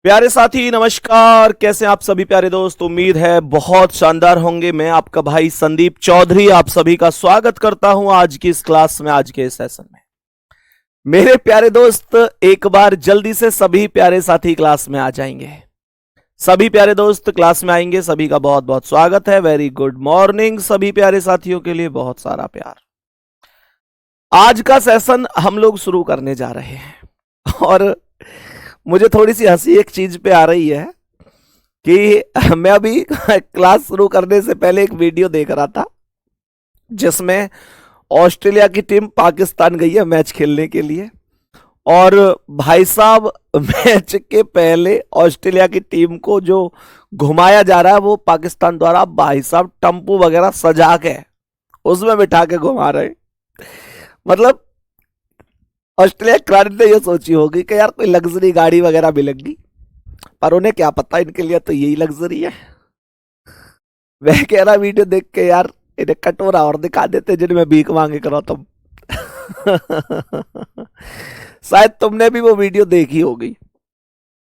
प्यारे साथी नमस्कार। कैसे आप सभी प्यारे दोस्त? उम्मीद है बहुत शानदार होंगे। मैं आपका भाई संदीप चौधरी आप सभी का स्वागत करता हूं आज की इस क्लास में, आज के इस सेशन में। मेरे प्यारे दोस्त एक बार जल्दी से सभी प्यारे साथी क्लास में आ जाएंगे। सभी प्यारे दोस्त क्लास में आएंगे, सभी का बहुत बहुत स्वागत है। वेरी गुड मॉर्निंग सभी प्यारे साथियों के लिए, बहुत सारा प्यार। आज का सेशन हम लोग शुरू करने जा रहे हैं और मुझे थोड़ी सी हंसी एक चीज पे आ रही है कि मैं अभी क्लास शुरू करने से पहले एक वीडियो देख रहा था जिसमें ऑस्ट्रेलिया की टीम पाकिस्तान गई है मैच खेलने के लिए। और भाई साहब, मैच के पहले ऑस्ट्रेलिया की टीम को जो घुमाया जा रहा है वो पाकिस्तान द्वारा, भाई साहब टम्पू वगैरह सजा के उसमें बिठा के घुमा रहे। मतलब ऑस्ट्रेलिया क्रांति ने ये सोची होगी कि यार कोई लग्जरी गाड़ी वगैरह मिलेगी, पर उन्हें क्या पता इनके लिए तो यही लग्जरी है। वह कह रहा वीडियो देख के यार इन्हें कटोरा और दिखा देते जिनमें भीख मांगे करो तुम। शायद तुमने भी वो वीडियो देखी होगी,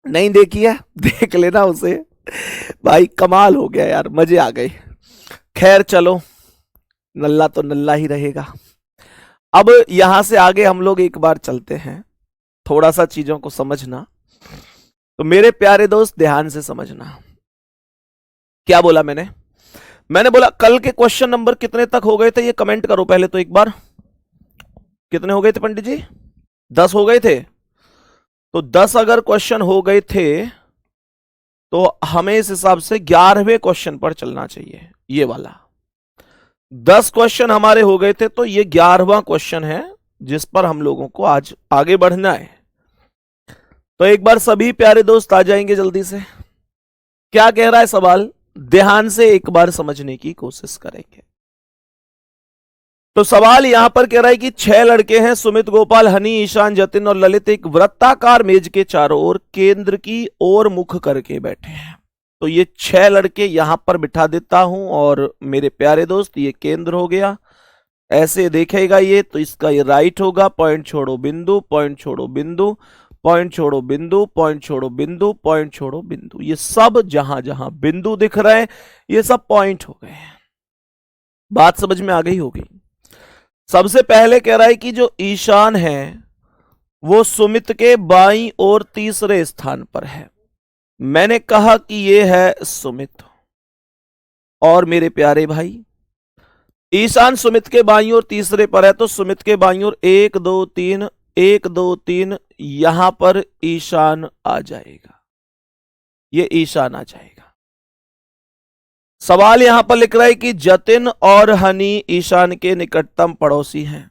नहीं देखी है देख लेना उसे। भाई कमाल हो गया यार, मजे आ गए। खैर चलो, नल्ला तो नल्ला ही रहेगा। अब यहां से आगे हम लोग एक बार चलते हैं, थोड़ा सा चीजों को समझना। तो मेरे प्यारे दोस्त ध्यान से समझना। क्या बोला मैंने बोला कल के क्वेश्चन नंबर कितने तक हो गए थे, ये कमेंट करो पहले तो एक बार। कितने हो गए थे पंडित जी? 10 हो गए थे। तो 10 अगर क्वेश्चन हो गए थे तो हमें इस हिसाब से 11वें क्वेश्चन पर चलना चाहिए। ये वाला 10 क्वेश्चन हमारे हो गए थे, तो ये 11वां क्वेश्चन है जिस पर हम लोगों को आज आगे बढ़ना है। तो एक बार सभी प्यारे दोस्त आ जाएंगे जल्दी से। क्या कह रहा है सवाल, ध्यान से एक बार समझने की कोशिश करेंगे। तो सवाल यहां पर कह रहा है कि 6 लड़के हैं, सुमित, गोपाल, हनी, ईशान, जतिन और ललित एक वृत्ताकार मेज के चारों ओर केंद्र की ओर मुख करके बैठे हैं। तो ये 6 लड़के यहां पर बिठा देता हूं और मेरे प्यारे दोस्त ये केंद्र हो गया। ऐसे देखेगा ये, तो इसका ये राइट होगा। पॉइंट छोड़ो बिंदु, पॉइंट छोड़ो बिंदु, पॉइंट छोड़ो बिंदु, पॉइंट छोड़ो बिंदु, पॉइंट छोड़ो बिंदु। ये सब जहां जहां बिंदु दिख रहे हैं ये सब पॉइंट हो गए। बात समझ में आ गई होगी। सबसे पहले कह रहा है कि जो ईशान है वो सुमित के बाईं ओर तीसरे स्थान पर है। मैंने कहा कि ये है सुमित। और मेरे प्यारे भाई ईशान सुमित के बाईं ओर तीसरे पर है, तो सुमित के बाईं ओर 1 2 3 1 2 3 यहां पर ईशान आ जाएगा। ये ईशान आ जाएगा। सवाल यहां पर लिख रहा है कि जतिन और हनी ईशान के निकटतम पड़ोसी हैं।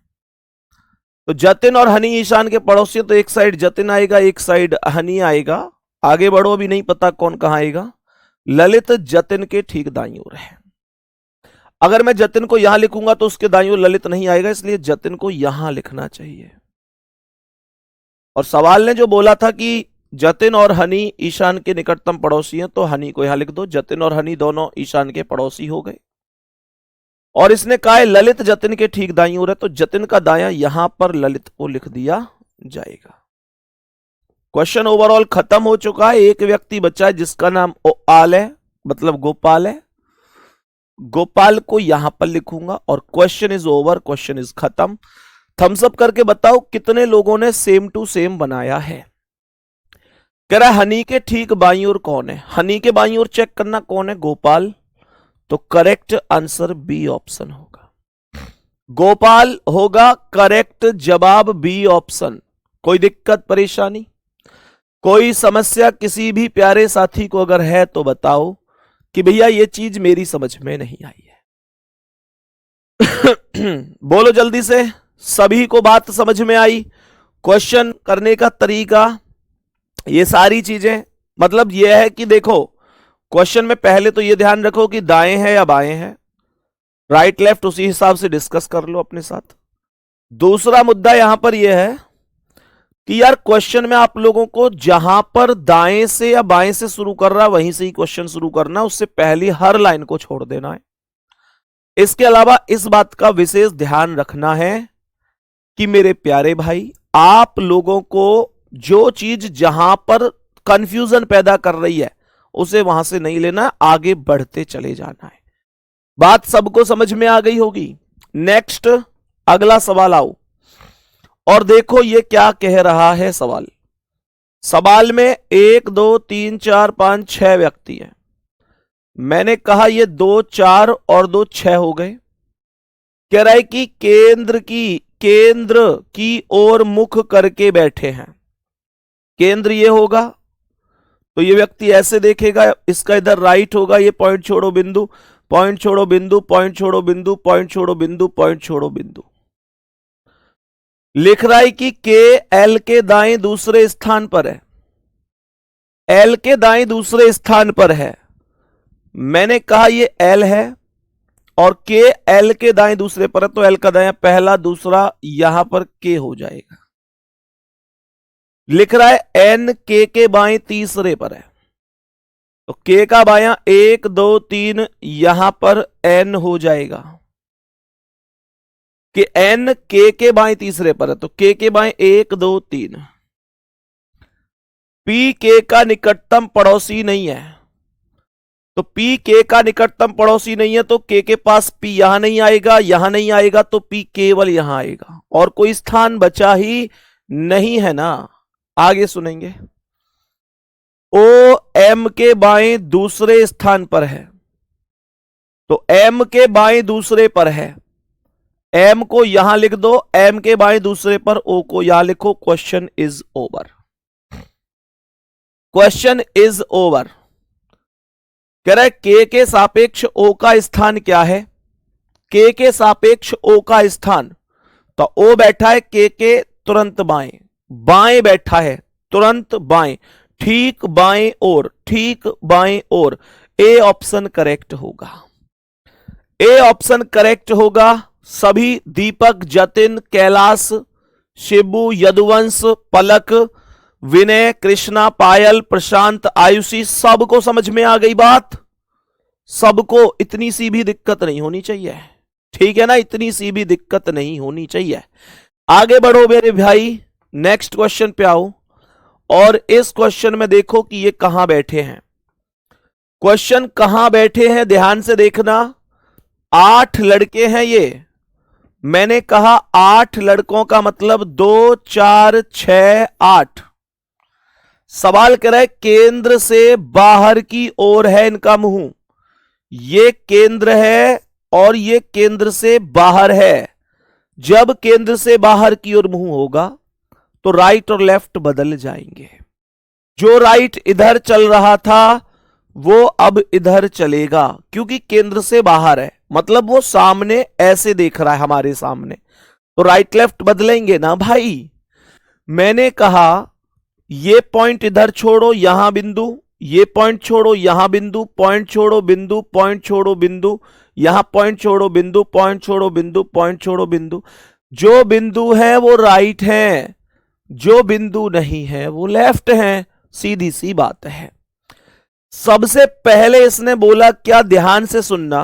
तो जतिन और हनी ईशान के पड़ोसी, तो एक साइड जतिन आएगा, एक साइड हनी आएगा। आगे बढ़ो, अभी नहीं पता कौन कहां आएगा। ललित जतिन के ठीक दाईं ओर है। अगर मैं जतिन को यहां लिखूंगा तो उसके दाईं ओर ललित नहीं आएगा, इसलिए जतिन को यहां लिखना चाहिए। और सवाल ने जो बोला था कि जतिन और हनी ईशान के निकटतम पड़ोसी हैं, तो हनी को यहां लिख दो। जतिन और हनी दोनों ईशान के पड़ोसी हो गए। और इसने कहा है ललित जतिन के ठीक दाईं ओर है, तो जतिन का दायां यहां पर ललित को लिख दिया जाएगा। क्वेश्चन ओवरऑल खत्म हो चुका है। एक व्यक्ति बचा है जिसका नाम आल है, मतलब गोपाल है। गोपाल को यहां पर लिखूंगा और question is over, question is खत्म। थम्स अप करके बताओ कितने लोगों ने सेम टू सेम बनाया है। कह रहा है हनी के ठीक बाईं ओर कौन है। हनी के बाईं ओर चेक करना कौन है, गोपाल। तो करेक्ट आंसर बी ऑप्शन होगा। गोपाल होगा करेक्ट जवाब, बी ऑप्शन। कोई दिक्कत परेशानी, कोई समस्या किसी भी प्यारे साथी को अगर है तो बताओ कि भैया ये चीज मेरी समझ में नहीं आई है। बोलो जल्दी से, सभी को बात समझ में आई? क्वेश्चन करने का तरीका, ये सारी चीजें, मतलब ये है कि देखो क्वेश्चन में पहले तो ये ध्यान रखो कि दाएं है या बाएं है, राइट लेफ्ट उसी हिसाब से डिस्कस कर लो अपने साथ। दूसरा मुद्दा यहां पर यह है कि यार क्वेश्चन में आप लोगों को जहां पर दाएं से या बाएं से शुरू कर रहा है वहीं से ही क्वेश्चन शुरू करना, उससे पहली हर लाइन को छोड़ देना है। इसके अलावा इस बात का विशेष ध्यान रखना है कि मेरे प्यारे भाई आप लोगों को जो चीज जहां पर कंफ्यूजन पैदा कर रही है उसे वहां से नहीं लेना, आगे बढ़ते चले जाना है। बात सबको समझ में आ गई होगी। नेक्स्ट अगला सवाल आओ और देखो ये क्या कह रहा है सवाल। सवाल में 1 2 3 4 5 6 व्यक्ति हैं। मैंने कहा ये 2 4 और 2 6 हो गए। कह रहा है कि केंद्र की ओर मुख करके बैठे हैं। केंद्र ये होगा तो ये व्यक्ति ऐसे देखेगा, इसका इधर राइट होगा, ये पॉइंट छोड़ो बिंदु, पॉइंट छोड़ो बिंदु, पॉइंट छोड़ो बिंदु, पॉइंट छोड़ो बिंदु, पॉइंट छोड़ो बिंदु। लिख रहा है कि के एल के दाएं दूसरे स्थान पर है। एल के दाएं दूसरे स्थान पर है। मैंने कहा ये एल है और के एल के दाएं दूसरे पर है, तो एल का दाएं पहला दूसरा, यहां पर के हो जाएगा। लिख रहा है एन के बाएं तीसरे पर है, तो के का बायां 1 2 3 यहां पर एन हो जाएगा कि एन के बाएं तीसरे पर है, तो के बाएं 1 2 3। पी के का निकटतम पड़ोसी नहीं है, तो पी के का निकटतम पड़ोसी नहीं है, तो के पास पी यहां नहीं आएगा, यहां नहीं आएगा, तो पी केवल यहां आएगा और कोई स्थान बचा ही नहीं है ना। आगे सुनेंगे। ओ एम के बाएं दूसरे स्थान पर है, तो एम के बाएं दूसरे पर है, एम को यहां लिख दो, एम के बाएं दूसरे पर ओ को यहां लिखो। Question is over. Question is over. कह रहा है के सापेक्ष ओ का स्थान क्या है। के सापेक्ष ओ का स्थान, तो ओ बैठा है के तुरंत बाएं, बाएं बैठा है तुरंत बाएं, ठीक बाएं ओर, ठीक बाएं ओर। ए ऑप्शन करेक्ट होगा। ए ऑप्शन करेक्ट होगा। सभी दीपक, जतिन, कैलाश, शिबू, यदुवंश, पलक, विनय, कृष्णा, पायल, प्रशांत, आयुषी, सबको समझ में आ गई बात। सबको इतनी सी भी दिक्कत नहीं होनी चाहिए, ठीक है ना, इतनी सी भी दिक्कत नहीं होनी चाहिए। आगे बढ़ो मेरे भाई, नेक्स्ट क्वेश्चन पे आओ और इस क्वेश्चन में देखो कि ये कहां बैठे हैं। क्वेश्चन कहां बैठे हैं ध्यान से देखना। 8 लड़के हैं ये। मैंने कहा 8 लड़कों का मतलब 2 4 6 8। सवाल कर रहा है केंद्र से बाहर की ओर है इनका मुंह। ये केंद्र है और ये केंद्र से बाहर है। जब केंद्र से बाहर की ओर मुंह होगा तो राइट और लेफ्ट बदल जाएंगे। जो राइट इधर चल रहा था वो अब इधर चलेगा, क्योंकि केंद्र से बाहर है, मतलब वो सामने ऐसे देख रहा है हमारे सामने, तो राइट लेफ्ट बदलेंगे ना भाई। मैंने कहा ये पॉइंट इधर छोड़ो, यहां बिंदु, ये पॉइंट छोड़ो, यहां बिंदु, पॉइंट छोड़ो बिंदु, पॉइंट छोड़ो बिंदु, यहां पॉइंट छोड़ो बिंदु, पॉइंट छोड़ो बिंदु, पॉइंट छोड़ो बिंदु। जो बिंदु है वो राइट है, जो बिंदु नहीं है वो लेफ्ट है। सीधी सी बात है। सबसे पहले इसने बोला क्या, ध्यान से सुनना।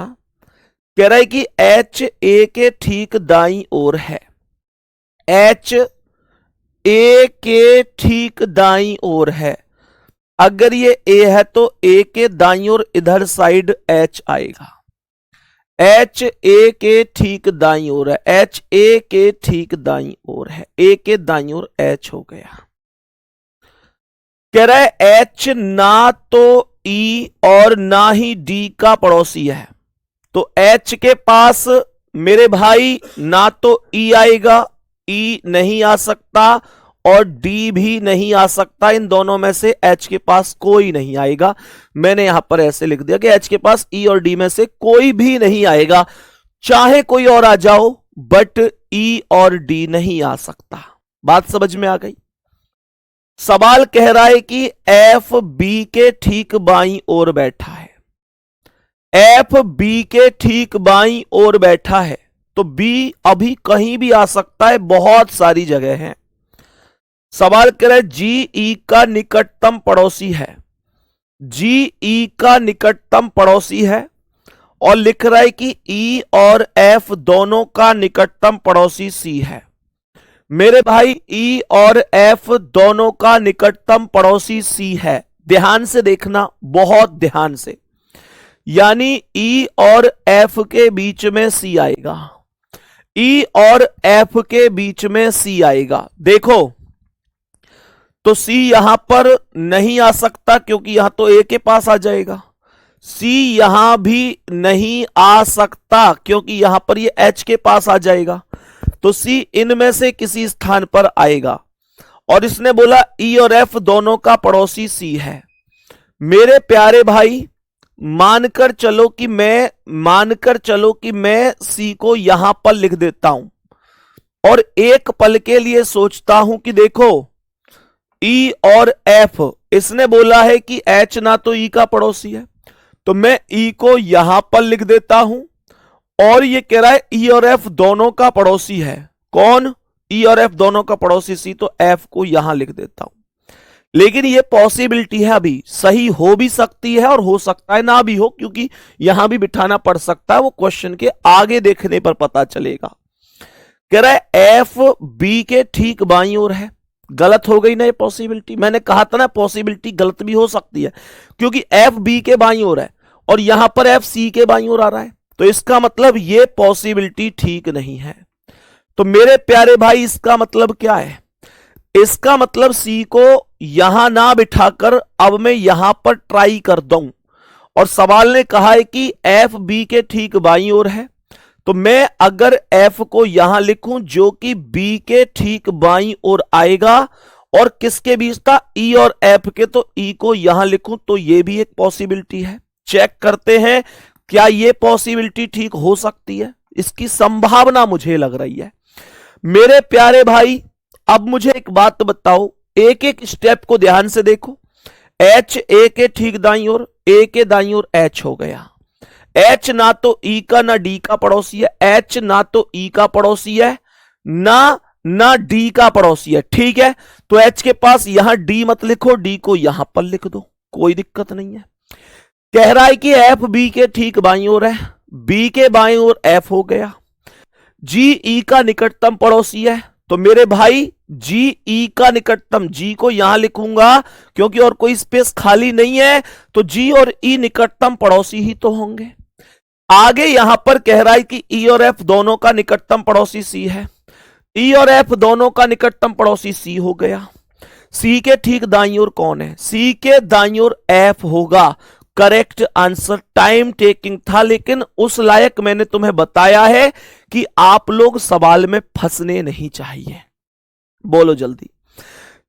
कह रहा है कि एच ए के ठीक दाईं ओर है। एच ए के ठीक दाईं ओर है। अगर ये ए है तो ए के दाईं ओर इधर साइड एच आएगा। एच ए के ठीक दाईं ओर है, एच ए के ठीक दाईं ओर है, ए के दाईं ओर एच हो गया। कह रहा है एच ना तो ई और ना ही डी का पड़ोसी है। तो एच के पास मेरे भाई ना तो ई आएगा, ई नहीं आ सकता, और डी भी नहीं आ सकता। इन दोनों में से एच के पास कोई नहीं आएगा। मैंने यहां पर ऐसे लिख दिया कि एच के पास ई और डी में से कोई भी नहीं आएगा। चाहे कोई और आ जाओ, बट ई और डी नहीं आ सकता। बात समझ में आ गई। सवाल कह रहा है कि एफ बी के ठीक बाईं ओर बैठा है। एफ बी के ठीक बाईं ओर बैठा है, तो बी अभी कहीं भी आ सकता है, बहुत सारी जगह है। सवाल कर रहा है जी ई का निकटतम पड़ोसी है। जी ई का निकटतम पड़ोसी है और लिख रहा है कि ई और एफ दोनों का निकटतम पड़ोसी सी है। मेरे भाई ई और एफ दोनों का निकटतम पड़ोसी सी है। ध्यान से देखना, बहुत ध्यान से। यानी ई और एफ के बीच में सी आएगा, ई और एफ के बीच में सी आएगा। देखो तो सी यहां पर नहीं आ सकता क्योंकि यहां तो ए के पास आ जाएगा। सी यहां भी नहीं आ सकता क्योंकि यहां पर ये एच के पास आ जाएगा। तो सी इनमें से किसी स्थान पर आएगा। और इसने बोला ई और एफ दोनों का पड़ोसी सी है। मेरे प्यारे भाई मानकर चलो कि मैं सी को यहां पर लिख देता हूं और एक पल के लिए सोचता हूं कि देखो ई और एफ, इसने बोला है कि एच ना तो ई का पड़ोसी है, तो मैं ई को यहां पर लिख देता हूं और ये कह रहा है ई और एफ दोनों का पड़ोसी है। कौन? ई और एफ दोनों का पड़ोसी सी, तो एफ को यहां लिख देता हूं। लेकिन ये पॉसिबिलिटी है, अभी सही हो भी सकती है और हो सकता है ना भी हो, क्योंकि यहां भी बिठाना पड़ सकता है, वो क्वेश्चन के आगे देखने पर पता चलेगा। कह रहा है एफ बी के ठीक बाईं ओर है। गलत हो गई ना ये पॉसिबिलिटी? मैंने कहा था ना पॉसिबिलिटी गलत भी हो सकती है, क्योंकि एफ बी के बाईं ओर है और यहां पर एफ सी के बाईं ओर आ रहा है, तो इसका मतलब ये पॉसिबिलिटी ठीक नहीं है। तो मेरे प्यारे भाई इसका मतलब क्या है? इसका मतलब सी को यहां ना बिठाकर अब मैं यहां पर ट्राई कर दूं, और सवाल ने कहा है कि एफ बी के ठीक बाईं ओर है, तो मैं अगर एफ को यहां लिखूं जो कि बी के ठीक बाईं ओर आएगा, और किसके बीच था? ई और एफ के, तो ई को यहां लिखूं तो ये भी एक पॉसिबिलिटी है। चेक करते हैं क्या ये पॉसिबिलिटी ठीक हो सकती है, इसकी संभावना मुझे लग रही है। मेरे प्यारे भाई अब मुझे एक बात बताओ, एक एक स्टेप को ध्यान से देखो। एच ए के ठीक दाईं ओर, ए के दाईं ओर एच हो गया। एच ना तो ई का ना डी का पड़ोसी है, एच ना तो ई का पड़ोसी है ना डी का पड़ोसी है, ठीक है। तो एच के पास यहां डी मत लिखो, डी को यहां पर लिख दो, कोई दिक्कत नहीं है। कह रहा है कि एफ बी के ठीक बाईं ओर है, बी के बाईं ओर एफ हो गया। जी ई का निकटतम पड़ोसी है, तो मेरे भाई जी ई का निकटतम, जी को यहां लिखूंगा क्योंकि और कोई स्पेस खाली नहीं है, तो जी और ई निकटतम पड़ोसी ही तो होंगे। आगे यहां पर कह रहा है कि ई और एफ दोनों का निकटतम पड़ोसी सी है, ई और एफ दोनों का निकटतम पड़ोसी सी हो गया। सी के ठीक दाईं ओर कौन है? सी के दाईं ओर एफ होगा। Correct answer. टाइम टेकिंग था, लेकिन उस लायक मैंने तुम्हें बताया है कि आप लोग सवाल में फंसने नहीं चाहिए। बोलो जल्दी।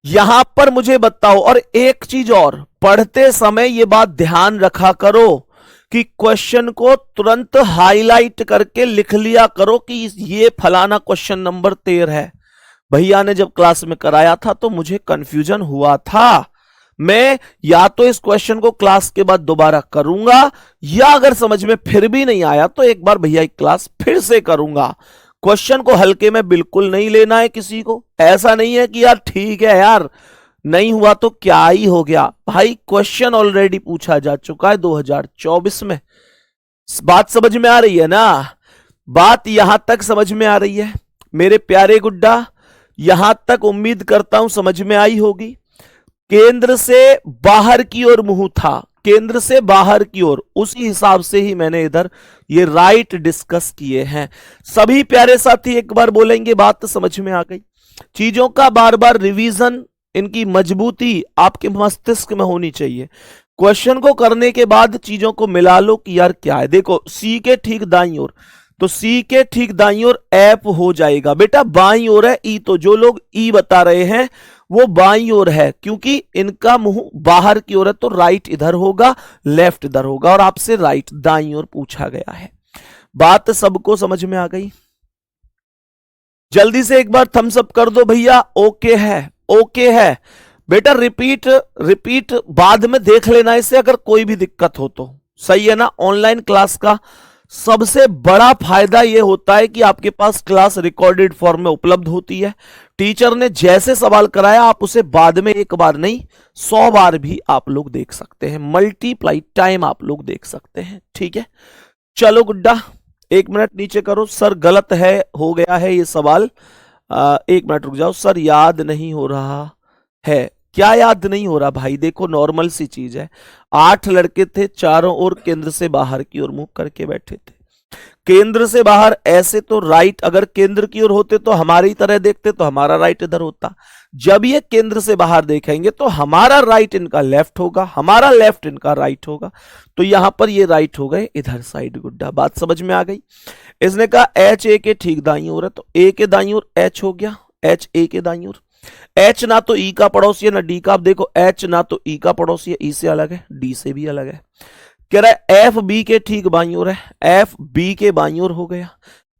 यहां पर मुझे बताओ, और एक चीज और, पढ़ते समय यह बात ध्यान रखा करो कि क्वेश्चन को तुरंत हाईलाइट करके लिख लिया करो कि ये फलाना क्वेश्चन नंबर 13 है। भैया ने जब क्लास में कराया था तो मुझे कंफ्यूजन हुआ था। मैं या तो इस क्वेश्चन को क्लास के बाद दोबारा करूंगा, या अगर समझ में फिर भी नहीं आया तो एक बार भैया की क्लास फिर से करूंगा। क्वेश्चन को हल्के में बिल्कुल नहीं लेना है किसी को। ऐसा नहीं है कि यार ठीक है यार नहीं हुआ तो क्या ही हो गया। भाई क्वेश्चन ऑलरेडी पूछा जा चुका है 2024 में। बात समझ में आ रही है ना? बात यहां तक समझ में आ रही है मेरे प्यारे गुड्डा? यहां तक उम्मीद करता हूं समझ में आई होगी। केंद्र से बाहर की ओर मुंह था, केंद्र से बाहर की ओर, उसी हिसाब से ही मैंने इधर ये राइट डिस्कस किए हैं। सभी प्यारे साथी एक बार बोलेंगे बात तो समझ में आ गई। चीजों का बार बार रिवीजन, इनकी मजबूती आपके मस्तिष्क में होनी चाहिए। क्वेश्चन को करने के बाद चीजों को मिला लो कि यार क्या है। देखो सी के ठीक दाईं ओर, तो सी के ठीक दाईं ओर एफ हो जाएगा। बेटा बाईं ओर है ई, तो जो लोग ई बता रहे हैं वो बाईं ओर है, क्योंकि इनका मुंह बाहर की ओर है, तो राइट इधर होगा, लेफ्ट इधर होगा, और आपसे राइट दाईं ओर पूछा गया है। बात सबको समझ में आ गई? जल्दी से एक बार थम्स अप कर दो भैया। ओके है, ओके है बेटा। रिपीट बाद में देख लेना इसे, अगर कोई भी दिक्कत हो तो। सही है ना? ऑनलाइन क्लास का सबसे बड़ा फायदा यह होता है कि आपके पास क्लास रिकॉर्डेड फॉर्म में उपलब्ध होती है। टीचर ने जैसे सवाल कराया आप उसे बाद में एक बार नहीं 100 बार भी आप लोग देख सकते हैं। मल्टीप्लाई टाइम आप लोग देख सकते हैं। ठीक है, चलो गुड्डा 1 मिनट नीचे करो। सर गलत है, हो गया है ये सवाल, एक मिनट रुक जाओ सर, याद नहीं हो रहा है। क्या याद नहीं हो रहा भाई? देखो नॉर्मल सी चीज है। 8 लड़के थे, चारों ओर केंद्र से बाहर की ओर मुंह करके बैठे थे। केंद्र से बाहर ऐसे तो राइट, अगर केंद्र की ओर होते तो हमारी तरह देखते तो हमारा राइट इधर होता। जब ये केंद्र से बाहर देखेंगे तो हमारा राइट इनका लेफ्ट होगा, हमारा लेफ्ट इनका राइट होगा। तो यहां पर ये राइट हो गए इधर साइड गुड्डा। बात समझ में आ गई? इसने कहा एच ए के ठीक दाईं ओर है, तो ए के दाईं ओर एच हो गया, एच ए के दाईं ओर। एच ना तो ई का पड़ोसी है ना डी का। आप देखो एच ना तो ई का पड़ोसी है, ई से अलग है, डी से भी अलग है। कह रहा है एफ बी के ठीक बाईं ओर है, एफ बी के बाईं ओर हो गया।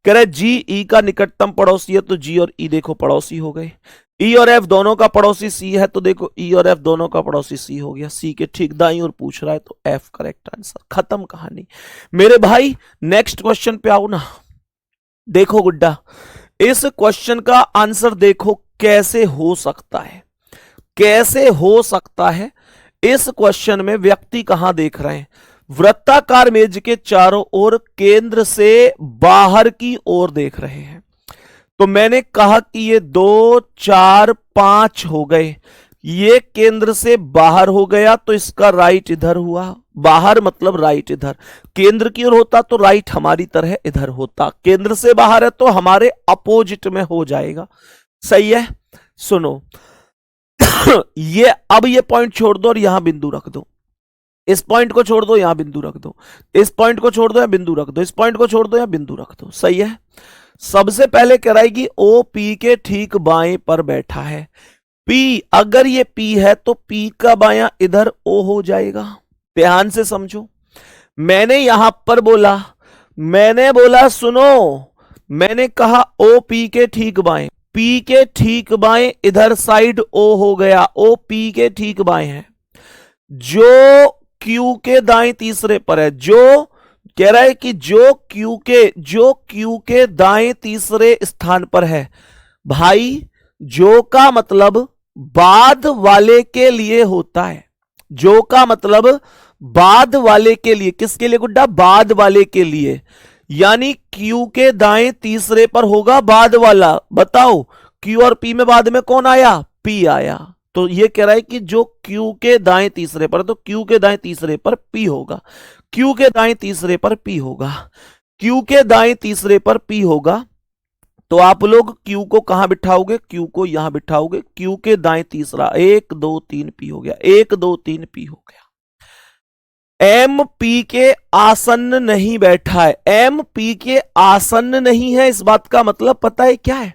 कह रहा है जी ई का निकटतम पड़ोसी है, तो जी और ई देखो पड़ोसी हो गए। ई और एफ दोनों का पड़ोसी सी है, तो देखो ई और एफ दोनों का पड़ोसी सी हो गया। सी के ठीक दाईं ओर पूछ रहा है, तो एफ करेक्ट आंसर। खत्म कहानी मेरे भाई। नेक्स्ट क्वेश्चन पे आओ ना। देखो गुड्डा, इस क्वेश्चन का आंसर देखो कैसे हो सकता है, कैसे हो सकता है। इस क्वेश्चन में व्यक्ति कहां देख रहे हैं? वृत्ताकार मेज के चारों ओर केंद्र से बाहर की ओर देख रहे हैं। तो मैंने कहा कि ये 2 4 5 हो गए, ये केंद्र से बाहर हो गया, तो इसका राइट इधर हुआ। बाहर मतलब राइट इधर। केंद्र की ओर होता तो राइट हमारी तरह इधर होता। केंद्र से बाहर है तो हमारे अपोजिट में हो जाएगा। सही है? सुनो ये अब ये पॉइंट छोड़ दो और यहां बिंदु रख दो। इस पॉइंट को छोड़ दो, यहां बिंदु रख दो। इस पॉइंट को छोड़ दो, या बिंदु रख दो। इस पॉइंट को छोड़ दो, या बिंदु रख दो। सही है? सबसे पहले कराएगी ओ पी के ठीक बाएं पर बैठा है। पी, अगर ये पी है तो पी का बायां इधर ओ हो जाएगा। ध्यान से समझो, मैंने यहां पर बोला, मैंने बोला सुनो, मैंने कहा ओ पी के ठीक बाएं, पी के ठीक बाएं इधर साइड ओ हो गया। ओ पी के ठीक बाएं है, जो क्यू के दाएं तीसरे पर है। जो कह रहा है कि जो क्यू के दाएं तीसरे स्थान पर है। भाई जो का मतलब बाद वाले के लिए होता है। जो का मतलब बाद वाले के लिए। किसके लिए गुड्डा? बाद वाले के लिए। यानी क्यू के दाएं तीसरे पर होगा बाद वाला। बताओ क्यू और पी में बाद में कौन आया? पी आया। तो ये कह रहा है कि जो क्यू के दाएं तीसरे पर, तो क्यू के दाएं तीसरे पर पी होगा। क्यू के दाएं तीसरे पर पी होगा। क्यू के दाएं तीसरे पर पी होगा। तो आप लोग क्यू को कहां बिठाओगे? क्यू को यहां बिठाओगे। क्यू के दाएं तीसरा 1 2 3 पी हो गया। 1 2 3 पी हो गया। एम पी के आसन्न नहीं बैठा है। एम पी के आसन्न नहीं है, इस बात का मतलब पता है क्या है?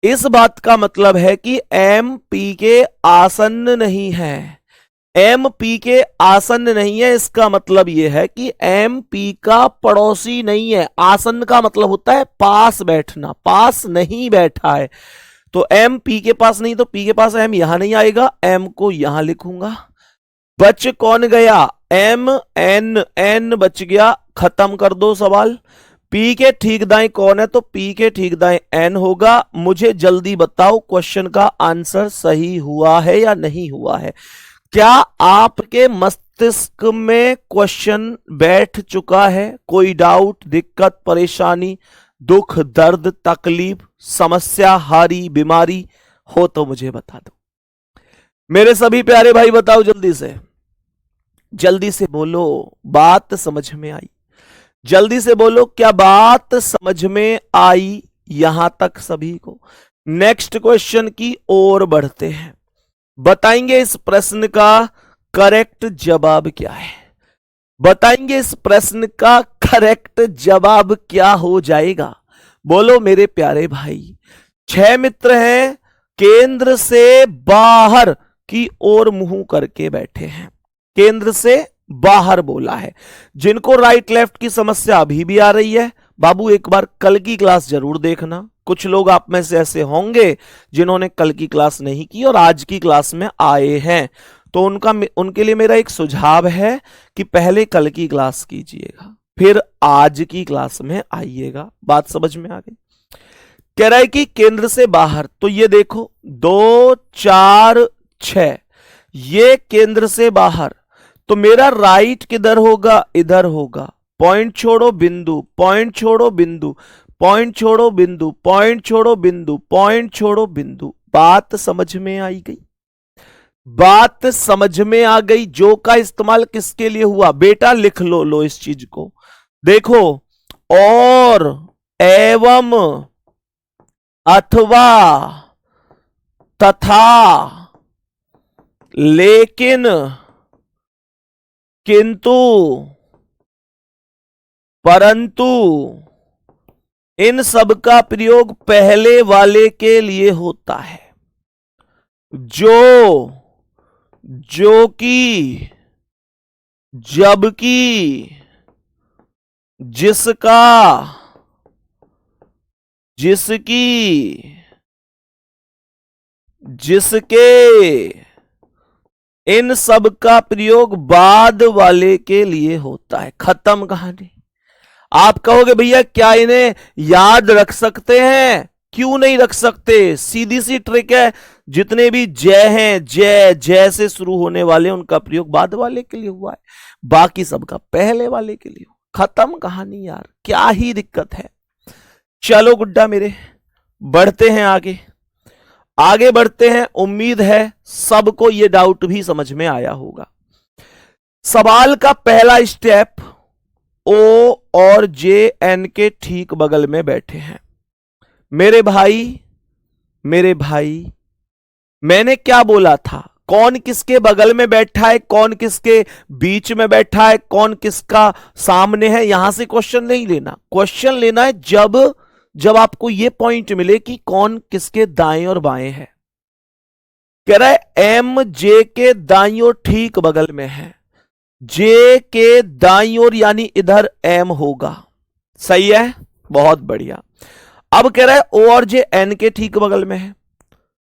इस बात का मतलब है कि एम पी के आसन्न नहीं है। एम पी के आसन्न नहीं है, इसका मतलब यह है कि एम पी का पड़ोसी नहीं है। आसन्न का मतलब होता है पास बैठना, पास नहीं बैठा है। तो एम पी के पास नहीं, तो पी के पास एम यहां नहीं आएगा, एम को यहां लिखूंगा। बच कौन गया? एम एन, एन बच गया। खत्म कर दो सवाल। पी के ठीक दाएं कौन है? तो पी के ठीक दाएं एन होगा। मुझे जल्दी बताओ क्वेश्चन का आंसर सही हुआ है या नहीं हुआ है? क्या आपके मस्तिष्क में क्वेश्चन बैठ चुका है? कोई डाउट, दिक्कत, परेशानी, दुख, दर्द, तकलीफ, समस्या, हारी, बीमारी हो तो मुझे बता दो। मेरे सभी प्यारे भाई बताओ जल्दी से, जल्दी से बोलो। बात समझ में आई? जल्दी से बोलो, क्या बात समझ में आई यहां तक सभी को? नेक्स्ट क्वेश्चन की ओर बढ़ते हैं। बताएंगे इस प्रश्न का करेक्ट जवाब क्या है? बताएंगे इस प्रश्न का करेक्ट जवाब क्या हो जाएगा? बोलो मेरे प्यारे भाई। 6 मित्र हैं, केंद्र से बाहर की ओर मुंह करके बैठे हैं। केंद्र से बाहर बोला है। जिनको राइट लेफ्ट की समस्या अभी भी आ रही है, बाबू एक बार कल की क्लास जरूर देखना। कुछ लोग आप में से ऐसे होंगे जिन्होंने कल की क्लास नहीं की और आज की क्लास में आए हैं, तो उनके लिए मेरा एक सुझाव है कि पहले कल की क्लास कीजिएगा, फिर आज की क्लास में आइएगा। बात समझ में आ गई? कह रहा है कि केंद्र से बाहर, तो ये देखो 2 4 6, ये केंद्र से बाहर। तो मेरा राइट किधर होगा? इधर होगा। पॉइंट छोड़ो बिंदु, पॉइंट छोड़ो बिंदु। पॉइंट छोड़ो बिंदु, पॉइंट छोड़ो बिंदु, पॉइंट छोड़ो बिंदु। बात समझ में आई गई? बात समझ में आ गई? जो का इस्तेमाल किसके लिए हुआ बेटा? लिख लो इस चीज को। देखो, और, एवं, अथवा, तथा, लेकिन, किंतु, परंतु, इन सब का प्रयोग पहले वाले के लिए होता है। जो कि, जबकि, जिसका, जिसकी, जिसके, इन सब का प्रयोग बाद वाले के लिए होता है। खत्म कहानी। आप कहोगे भैया क्या इन्हें याद रख सकते हैं? क्यों नहीं रख सकते? सीधी सी ट्रिक है। जितने भी जय हैं, जय से शुरू होने वाले, उनका प्रयोग बाद वाले के लिए हुआ है, बाकी सबका पहले वाले के लिए। खत्म कहानी यार, क्या ही दिक्कत है। चलो गुड्डा मेरे, बढ़ते हैं आगे बढ़ते हैं। उम्मीद है सबको ये डाउट भी समझ में आया होगा। सवाल का पहला स्टेप, ओ और जे एन के ठीक बगल में बैठे हैं। मेरे भाई, मैंने क्या बोला था? कौन किसके बगल में बैठा है, कौन किसके बीच में बैठा है, कौन किसका सामने है, यहां से क्वेश्चन नहीं लेना। क्वेश्चन लेना है जब आपको यह पॉइंट मिले कि कौन किसके दाएं और बाएं है। कह रहा है एम जे के दाईं और ठीक बगल में है, जे के दाईं ओर यानी इधर एम होगा। सही है, बहुत बढ़िया। अब कह रहा है ओ और जे एन के ठीक बगल में है,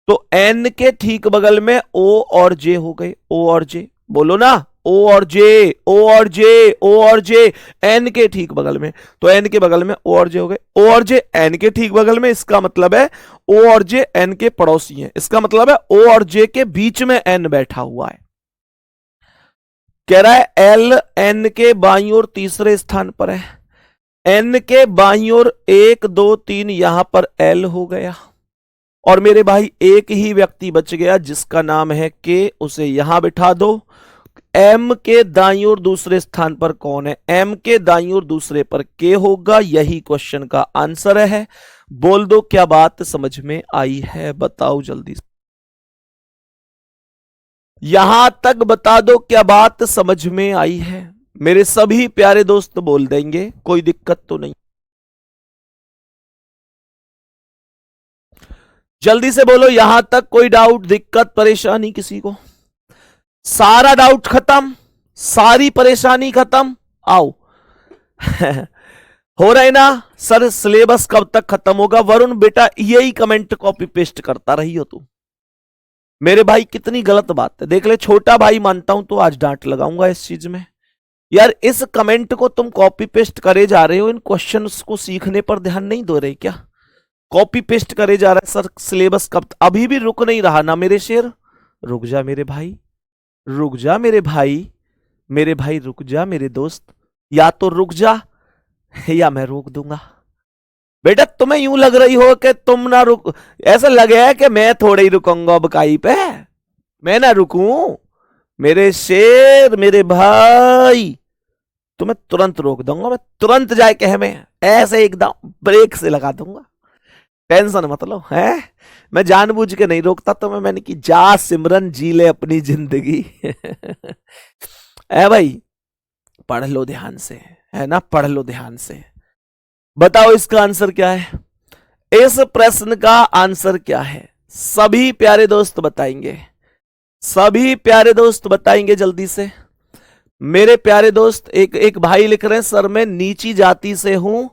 तो एन के ठीक बगल में ओ और जे हो गए। ओ और जे बोलो ना, ओ और जे, ओ और जे, ओ और जे, एन के ठीक बगल में, तो एन के बगल में ओ और जे हो गए। ओ और जे एन के ठीक बगल में, इसका मतलब है ओ और जे एन के पड़ोसी हैं। इसका मतलब है ओ और जे के बीच में एन बैठा हुआ है। कह रहा है एल एन के बाईं ओर तीसरे स्थान पर है। एन के बाईं ओर 1 2 3 यहां पर एल हो गया, और मेरे भाई एक ही व्यक्ति बच गया जिसका नाम है के, उसे यहां बिठा दो। एम के दाईं ओर दूसरे स्थान पर कौन है? एम के दाईं ओर दूसरे पर के होगा। यही क्वेश्चन का आंसर है। बोल दो क्या बात समझ में आई है? बताओ जल्दी से, यहां तक बता दो क्या बात समझ में आई है। मेरे सभी प्यारे दोस्त बोल देंगे, कोई दिक्कत तो नहीं। जल्दी से बोलो, यहां तक कोई डाउट, दिक्कत, परेशानी किसी को? सारा डाउट खत्म, सारी परेशानी खत्म। आओ हो रहा है ना सर? सिलेबस कब तक खत्म होगा? वरुण बेटा यही कमेंट कॉपी पेस्ट करता रही हो तुम। मेरे भाई कितनी गलत बात है, देख ले। छोटा भाई मानता हूं तो आज डांट लगाऊंगा इस चीज में। यार इस कमेंट को तुम कॉपी पेस्ट करे जा रहे हो, इन क्वेश्चंस को सीखने पर ध्यान नहीं दे रहे क्या? कॉपी पेस्ट करे जा रहा है सर, सिलेबस कब? अभी भी रुक नहीं रहा ना मेरे शेर। रुक जा मेरे भाई, रुक जा मेरे भाई, मेरे भाई रुक जा मेरे दोस्त। या तो रुक जा या मैं रोक दूंगा। बेटा तुम्हें यूं लग रही हो कि तुम ना रुक, ऐसा लगे है कि मैं थोड़े ही रुकूंगा अब काई पे, मैं ना रुकूं। मेरे शेर, मेरे भाई, तुम्हें तुरंत रोक दूंगा मैं, तुरंत जाए कह में ऐसे एकदम ब्रेक से लगा दूंगा। टेंशन मत लो, है मैं जानबूझ के नहीं रोकता तुम्हें। मैंने कि जा सिमरन जी ले अपनी जिंदगी है भाई, पढ़ लो ध्यान से, है ना? पढ़ लो ध्यान से। बताओ इसका आंसर क्या है? इस प्रश्न का आंसर क्या है? सभी प्यारे दोस्त बताएंगे, सभी प्यारे दोस्त बताएंगे जल्दी से। मेरे प्यारे दोस्त, एक भाई लिख रहे हैं सर मैं नीची जाति से हूं,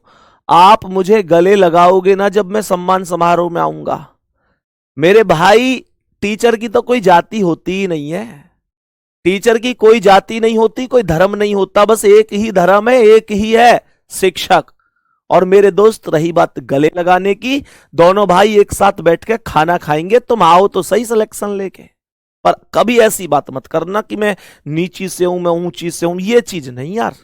आप मुझे गले लगाओगे ना जब मैं सम्मान समारोह में आऊंगा? मेरे भाई टीचर की तो कोई जाति होती ही नहीं है। टीचर की कोई जाति नहीं होती, कोई धर्म नहीं होता, बस एक ही धर्म है, एक ही है, शिक्षक। और मेरे दोस्त रही बात गले लगाने की, दोनों भाई एक साथ बैठ के खाना खाएंगे, तुम आओ तो सही सिलेक्शन लेके। पर कभी ऐसी बात मत करना कि मैं नीची से हूं, मैं ऊंची से हूं, ये चीज नहीं यार,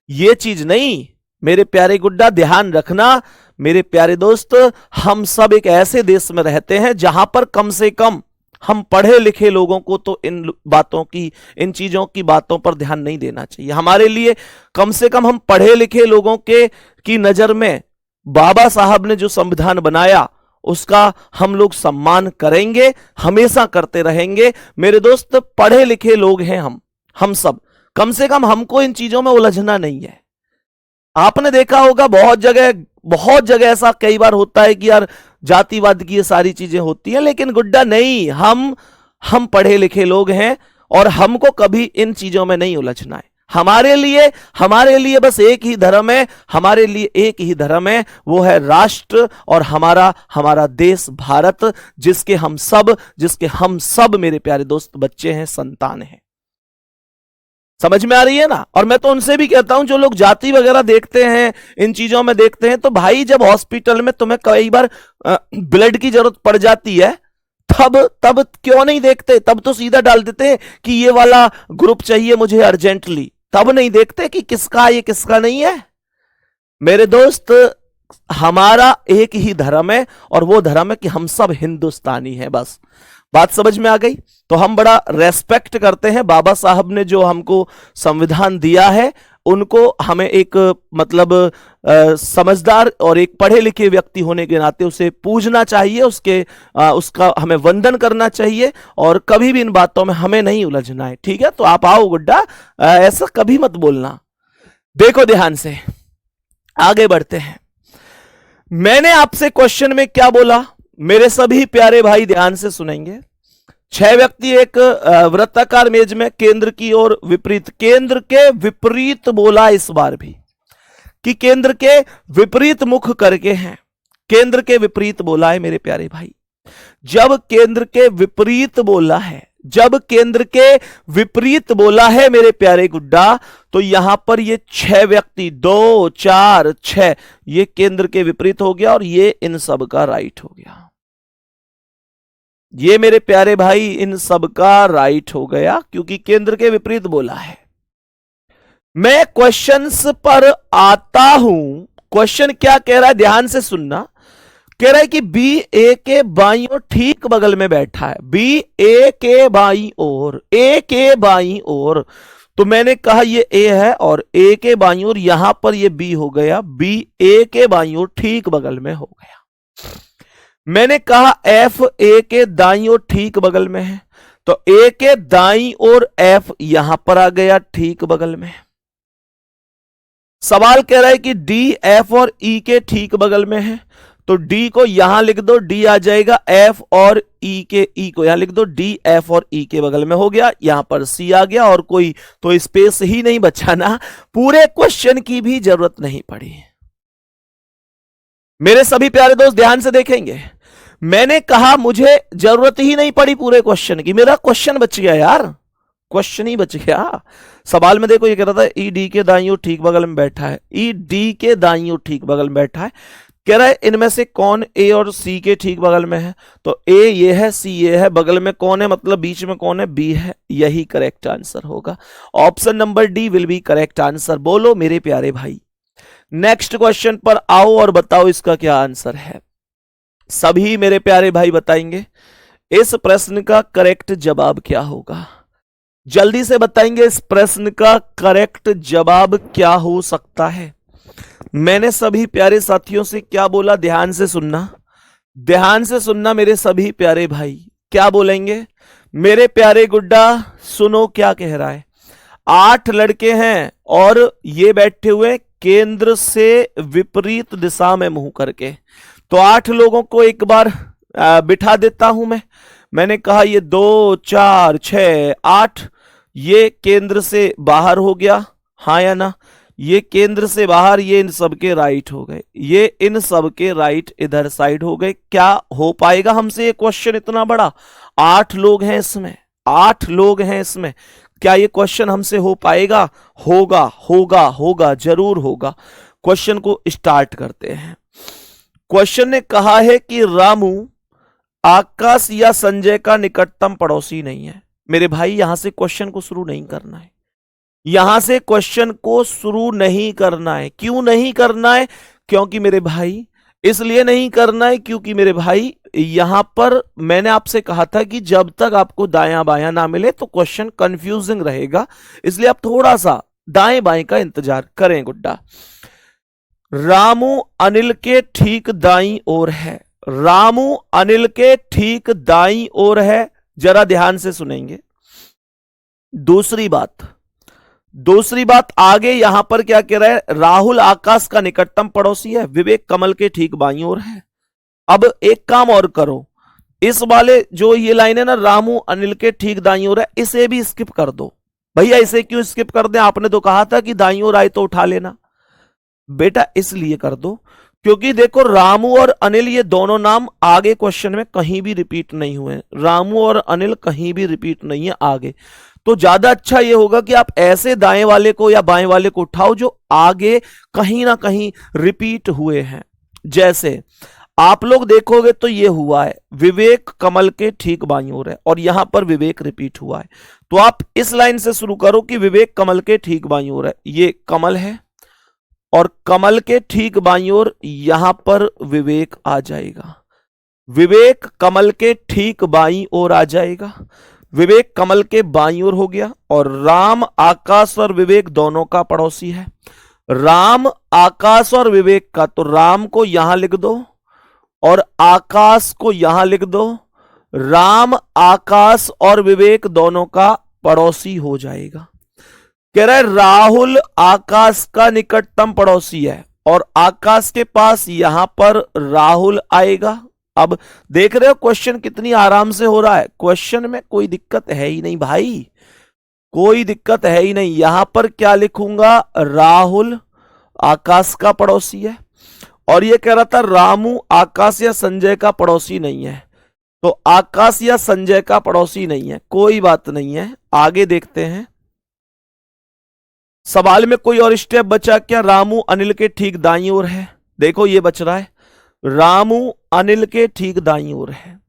ये चीज नहीं। मेरे प्यारे गुड्डा ध्यान रखना, मेरे प्यारे दोस्त, हम सब एक ऐसे देश में रहते हैं जहां पर कम से कम हम पढ़े लिखे लोगों को तो इन बातों की, इन चीजों की बातों पर ध्यान नहीं देना चाहिए। हमारे लिए कम से कम हम पढ़े लिखे लोगों के की नजर में बाबा साहब ने जो संविधान बनाया उसका हम लोग सम्मान करेंगे, हमेशा करते रहेंगे। मेरे दोस्त, पढ़े लिखे लोग हैं हम सब, कम से कम हमको इन चीजों में उलझना नहीं है। आपने देखा होगा बहुत जगह ऐसा कई बार होता है कि यार जातिवाद की ये सारी चीजें होती हैं, लेकिन गुड्डा नहीं, हम पढ़े लिखे लोग हैं और हमको कभी इन चीजों में नहीं उलझना है। हमारे लिए बस एक ही धर्म है, हमारे लिए एक ही धर्म है, वो है राष्ट्र और हमारा देश भारत, जिसके हम सब मेरे प्यारे दोस्त बच्चे हैं, संतान हैं। समझ में आ रही है ना? और मैं तो उनसे भी कहता हूं, जो लोग जाति वगैरह देखते हैं, इन चीजों में देखते हैं, तो भाई जब हॉस्पिटल में तुम्हें कई बार ब्लड की जरूरत पड़ जाती है, तब क्यों नहीं देखते? तब तो सीधा डाल देते हैं कि ये वाला ग्रुप चाहिए मुझे अर्जेंटली, तब नहीं देखते कि किसका ये किसका नहीं है। मेरे दोस्त, हमारा एक ही धर्म है और वो धर्म है कि हम सब हिंदुस्तानी हैं। बस बात समझ में आ गई? तो हम बड़ा रेस्पेक्ट करते हैं बाबा साहब ने जो हमको संविधान दिया है, उनको हमें एक मतलब समझदार और एक पढ़े लिखे व्यक्ति होने के नाते उसे पूजना चाहिए, उसका हमें वंदन करना चाहिए और कभी भी इन बातों में हमें नहीं उलझना है। ठीक है? तो आप आओ गुड्डा, ऐसा कभी मत बोलना। देखो ध्यान से, आगे बढ़ते हैं। मैंने आपसे क्वेश्चन में क्या बोला, मेरे सभी प्यारे भाई ध्यान से सुनेंगे। 6 व्यक्ति एक वृत्ताकार मेज में केंद्र की ओर विपरीत, केंद्र के विपरीत बोला इस बार भी कि केंद्र के विपरीत मुख करके हैं। केंद्र के विपरीत बोला है मेरे प्यारे भाई। जब केंद्र के विपरीत बोला है मेरे प्यारे गुड्डा, तो यहां पर ये 6 व्यक्ति, 2 4 6, ये केंद्र के विपरीत हो गया और ये इन सब का राइट हो गया। ये मेरे प्यारे भाई इन सब का राइट हो गया क्योंकि केंद्र के विपरीत बोला है। मैं क्वेश्चंस पर आता हूं। क्वेश्चन क्या कह रहा है, ध्यान से सुनना। कह रहा है कि बी ए के बाईं ओर ठीक बगल में बैठा है, बी ए के बाईं ओर, तो मैंने कहा ये ए है और ए के बाईं ओर, यहां पर ये बी हो गया, बी ए के बाईं ओर ठीक बगल में हो गया। मैंने कहा एफ ए के दाईं ओर ठीक बगल में है, तो ए के दाईं ओर एफ यहां पर आ गया ठीक बगल में। सवाल कह रहा है कि डी एफ और ई के ठीक बगल में है, तो डी को यहां लिख दो, डी आ जाएगा, एफ और ई को यहां लिख दो, डी एफ और ई के बगल में हो गया। यहां पर सी आ गया और कोई तो स्पेस ही नहीं बचा ना, पूरे क्वेश्चन की भी जरूरत नहीं पड़ी। मेरे सभी प्यारे दोस्त ध्यान से देखेंगे, मैंने कहा मुझे जरूरत ही नहीं पड़ी पूरे क्वेश्चन की, मेरा क्वेश्चन बच गया यार, क्वेश्चन ही बच गया। सवाल में देखो ये कह रहा था ई डी के दाईं ओर ठीक बगल में बैठा है, ई डी के दाईं ओर ठीक बगल में बैठा है। कह रहा है इनमें से कौन ए और सी के ठीक बगल में है, तो ए ये है, सी ये है, बगल में कौन है मतलब बीच में कौन है, बी है। यही करेक्ट आंसर होगा, option number D will be correct answer. बोलो मेरे प्यारे भाई, नेक्स्ट क्वेश्चन पर आओ और बताओ इसका क्या आंसर है। सभी मेरे प्यारे भाई बताएंगे इस प्रश्न का करेक्ट जवाब क्या होगा, जल्दी से बताएंगे इस प्रश्न का करेक्ट जवाब क्या हो सकता है। मैंने सभी प्यारे साथियों से क्या बोला, ध्यान से सुनना मेरे सभी प्यारे भाई, क्या बोलेंगे मेरे प्यारे गुड्डा, सुनो क्या कह रहा है। 8 लड़के हैं और ये बैठे हुए केंद्र से विपरीत दिशा में मुंह करके, तो 8 लोगों को एक बार बिठा देता हूं मैंने कहा ये 2 4 6 8, ये केंद्र से बाहर हो गया, हाँ या ना, ये केंद्र से बाहर, ये इन सबके राइट हो गए, ये इन सबके राइट इधर साइड हो गए। क्या हो पाएगा हमसे ये क्वेश्चन इतना बड़ा, 8 लोग हैं इसमें, 8 लोग हैं इसमें, क्या ये क्वेश्चन हमसे हो पाएगा? होगा, जरूर होगा। क्वेश्चन को स्टार्ट करते हैं। क्वेश्चन ने कहा है कि रामू आकाश या संजय का निकटतम पड़ोसी नहीं है। मेरे भाई यहां से क्वेश्चन को शुरू नहीं करना है, यहां से क्वेश्चन को शुरू नहीं करना है। क्यों नहीं करना है? क्योंकि मेरे भाई इसलिए नहीं करना है क्योंकि मेरे भाई यहां पर मैंने आपसे कहा था कि जब तक आपको दायां बायां ना मिले तो क्वेश्चन कंफ्यूजिंग रहेगा, इसलिए आप थोड़ा सा दाएं बाएं का इंतजार करें। गुड्डा, रामू अनिल के ठीक दाईं ओर है। रामू अनिल के ठीक दाईं ओर है, जरा ध्यान से सुनेंगे। दूसरी बात आगे यहां पर क्या कह रहा है, राहुल आकाश का निकटतम पड़ोसी है, विवेक कमल के ठीक बाईं ओर है। अब एक काम और करो, इस वाले जो ये लाइन है ना, रामू अनिल के ठीक दाईं ओर है, इसे भी स्किप कर दो। भैया इसे क्यों स्किप कर दें, आपने तो कहा था कि दाईं ओर आए तो उठा लेना। बेटा इसलिए कर दो क्योंकि देखो रामू और अनिल ये दोनों नाम आगे क्वेश्चन में कहीं भी रिपीट नहीं हुए। रामू और अनिल कहीं भी रिपीट नहीं है आगे, तो ज्यादा अच्छा यह होगा कि आप ऐसे दाएं वाले को या बाएं वाले को उठाओ जो आगे कहीं ना कहीं रिपीट हुए हैं। जैसे आप लोग देखोगे तो ये हुआ है, विवेक कमल के ठीक बाईं ओर है, और यहां पर विवेक रिपीट हुआ है। तो आप इस लाइन से शुरू करो कि विवेक कमल के ठीक बाईं ओर है, ये कमल है, और कमल के ठीक बाईं ओर यहां पर विवेक आ जाएगा। विवेक कमल के ठीक बाईं ओर आ जाएगा, विवेक कमल के बाईं ओर हो गया। और राम आकाश और विवेक दोनों का पड़ोसी है। राम आकाश और विवेक का, तो राम को यहां लिख दो और आकाश को यहां लिख दो। राम आकाश और विवेक दोनों का पड़ोसी हो जाएगा। कह रहा है राहुल आकाश का निकटतम पड़ोसी है, और आकाश के पास यहां पर राहुल आएगा। अब देख रहे हो क्वेश्चन कितनी आराम से हो रहा है, क्वेश्चन में कोई दिक्कत है ही नहीं भाई, कोई दिक्कत है ही नहीं। यहां पर क्या लिखूंगा, राहुल आकाश का पड़ोसी है, और यह कह रहा था रामू आकाश या संजय का पड़ोसी नहीं है, तो आकाश या संजय का पड़ोसी नहीं है, कोई बात नहीं है। आगे देखते हैं सवाल में कोई और स्टेप बचा क्या, रामू अनिल के ठीक दाईं ओर है, देखो ये बच रहा है, रामू अनिल के ठीक दाईं ओर है।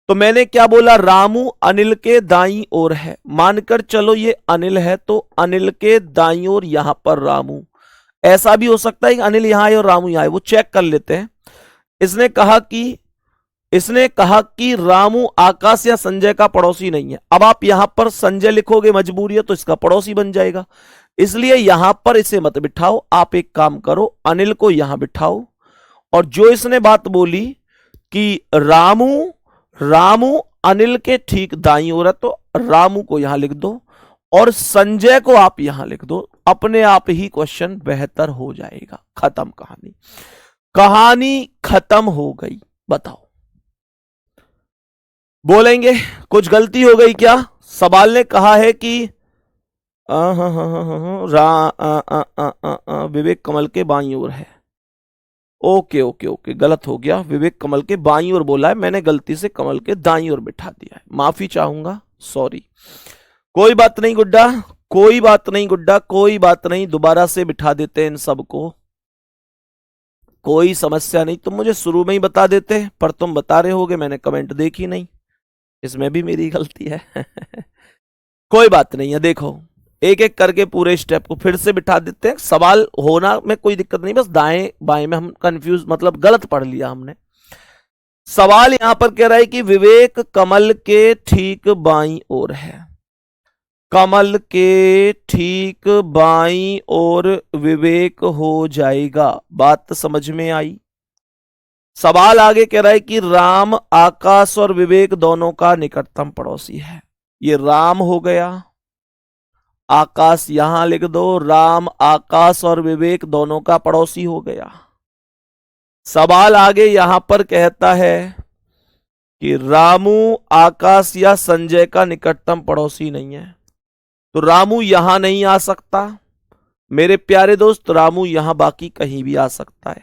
तो मैंने क्या बोला, रामू अनिल के दाईं ओर है, मानकर चलो ये अनिल है, तो अनिल के दाईं ओर यहां पर रामू। ऐसा भी हो सकता है कि अनिल यहां आए और रामू यहां आए, वो चेक कर लेते हैं। इसने कहा कि रामू आकाश या संजय का पड़ोसी नहीं है। अब आप यहां पर संजय लिखोगे, मजबूरी है, तो इसका पड़ोसी बन जाएगा, इसलिए यहां पर इसे मत बिठाओ। आप एक काम करो, अनिल को यहां बिठाओ, और जो इसने बात बोली कि रामू अनिल के ठीक दाईं ओर है, तो रामू को यहां लिख दो और संजय को आप यहां लिख दो, अपने आप ही क्वेश्चन बेहतर हो जाएगा। खत्म कहानी, कहानी खत्म हो गई। बताओ, बोलेंगे कुछ गलती हो गई क्या? सवाल ने कहा है कि विवेक कमल के बाईं ओर है। ओके ओके ओके, गलत हो गया, विवेक कमल के बाईं ओर बोला है, मैंने गलती से कमल के दाईं ओर बिठा दिया है, माफी चाहूंगा, सॉरी। कोई बात नहीं गुड्डा, कोई बात नहीं गुड्डा, कोई बात नहीं, दोबारा से बिठा देते हैं इन सबको, कोई समस्या नहीं। तुम मुझे शुरू में ही बता देते, पर तुम बता रहे होगे, मैंने कमेंट देखी नहीं, इसमें भी मेरी गलती है। कोई बात नहीं है, देखो एक एक करके पूरे स्टेप को फिर से बिठा देते हैं। सवाल होना में कोई दिक्कत नहीं, बस दाएं बाएं में हम कंफ्यूज, मतलब गलत पढ़ लिया हमने। सवाल यहां पर कह रहा है कि विवेक कमल के ठीक बाईं ओर है, कमल के ठीक बाईं ओर विवेक हो जाएगा। बात समझ में आई? सवाल आगे कह रहा है कि राम आकाश और विवेक दोनों का निकटतम पड़ोसी है, ये राम हो गया, आकाश यहां लिख दो, राम आकाश और विवेक दोनों का पड़ोसी हो गया। सवाल आगे यहां पर कहता है कि रामू आकाश या संजय का निकटतम पड़ोसी नहीं है, तो रामू यहां नहीं आ सकता मेरे प्यारे दोस्त, रामू यहां बाकी कहीं भी आ सकता है।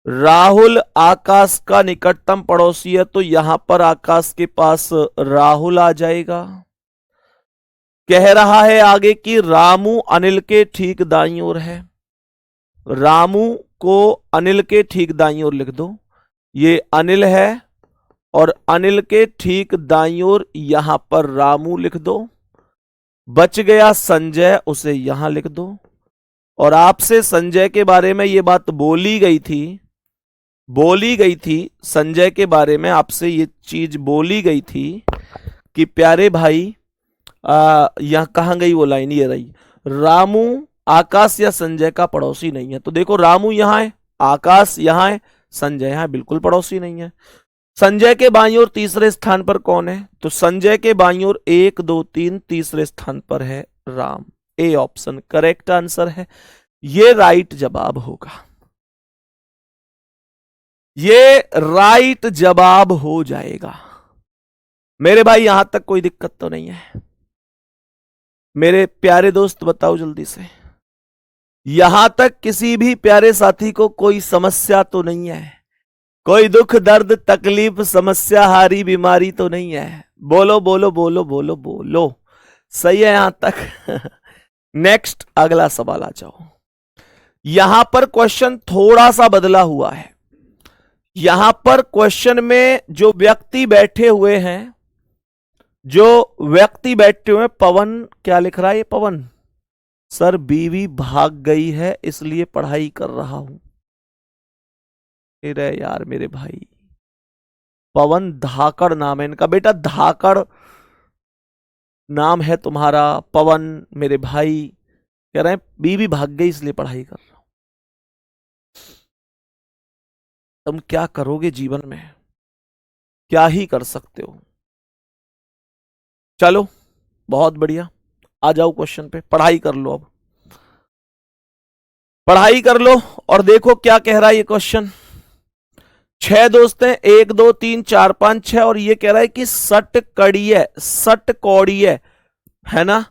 राहुल आकाश का निकटतम पड़ोसी है, तो यहां पर आकाश के पास राहुल आ जाएगा। कह रहा है आगे कि रामू अनिल के ठीक दाईं ओर है, रामू को अनिल के ठीक दाईं ओर लिख दो, ये अनिल है, और अनिल के ठीक दाईं ओर यहां पर रामू लिख दो। बच गया संजय, उसे यहां लिख दो। और आपसे संजय के बारे में ये बात बोली गई थी बोली गई थी संजय के बारे में, आपसे ये चीज बोली गई थी कि प्यारे भाई, यहां कहां गई वो लाइन, ये रही, रामू आकाश या संजय का पड़ोसी नहीं है। तो देखो रामू यहां है, आकाश यहां है, संजय यहां बिल्कुल पड़ोसी नहीं है। संजय के बाईं ओर तीसरे स्थान पर कौन है? तो संजय के बाईं ओर 1 2 3 तीसरे स्थान पर है Ram. A option correct answer है, ये राइट जवाब होगा, ये राइट जवाब हो जाएगा। मेरे भाई यहां तक कोई दिक्कत तो नहीं है? मेरे प्यारे दोस्त बताओ जल्दी से, यहां तक किसी भी प्यारे साथी को कोई समस्या तो नहीं है? कोई दुख दर्द तकलीफ समस्या हारी बीमारी तो नहीं है? बोलो बोलो बोलो बोलो बोलो, सही है यहां तक? नेक्स्ट अगला सवाल आ जाओ। यहां पर क्वेश्चन थोड़ा सा बदला हुआ है। यहां पर क्वेश्चन में जो व्यक्ति बैठे हुए हैं, जो व्यक्ति बैठे हुए, पवन क्या लिख रहा है ये? पवन सर बीवी भाग गई है इसलिए पढ़ाई कर रहा हूं। अरे यार मेरे भाई, पवन धाकड़ नाम है इनका। बेटा धाकड़ नाम है तुम्हारा, पवन मेरे भाई कह रहे हैं बीवी भाग गई इसलिए पढ़ाई कर रहा हूं। तुम क्या करोगे जीवन में, क्या ही कर सकते हो। चलो बहुत बढ़िया, आ जाओ क्वेश्चन पे, पढ़ाई कर लो। अब पढ़ाई कर लो और देखो क्या कह रहा है ये क्वेश्चन। 6 दोस्त हैं, 1 2 3 4 5 6, और ये कह रहा है कि षटकोणीय है ना,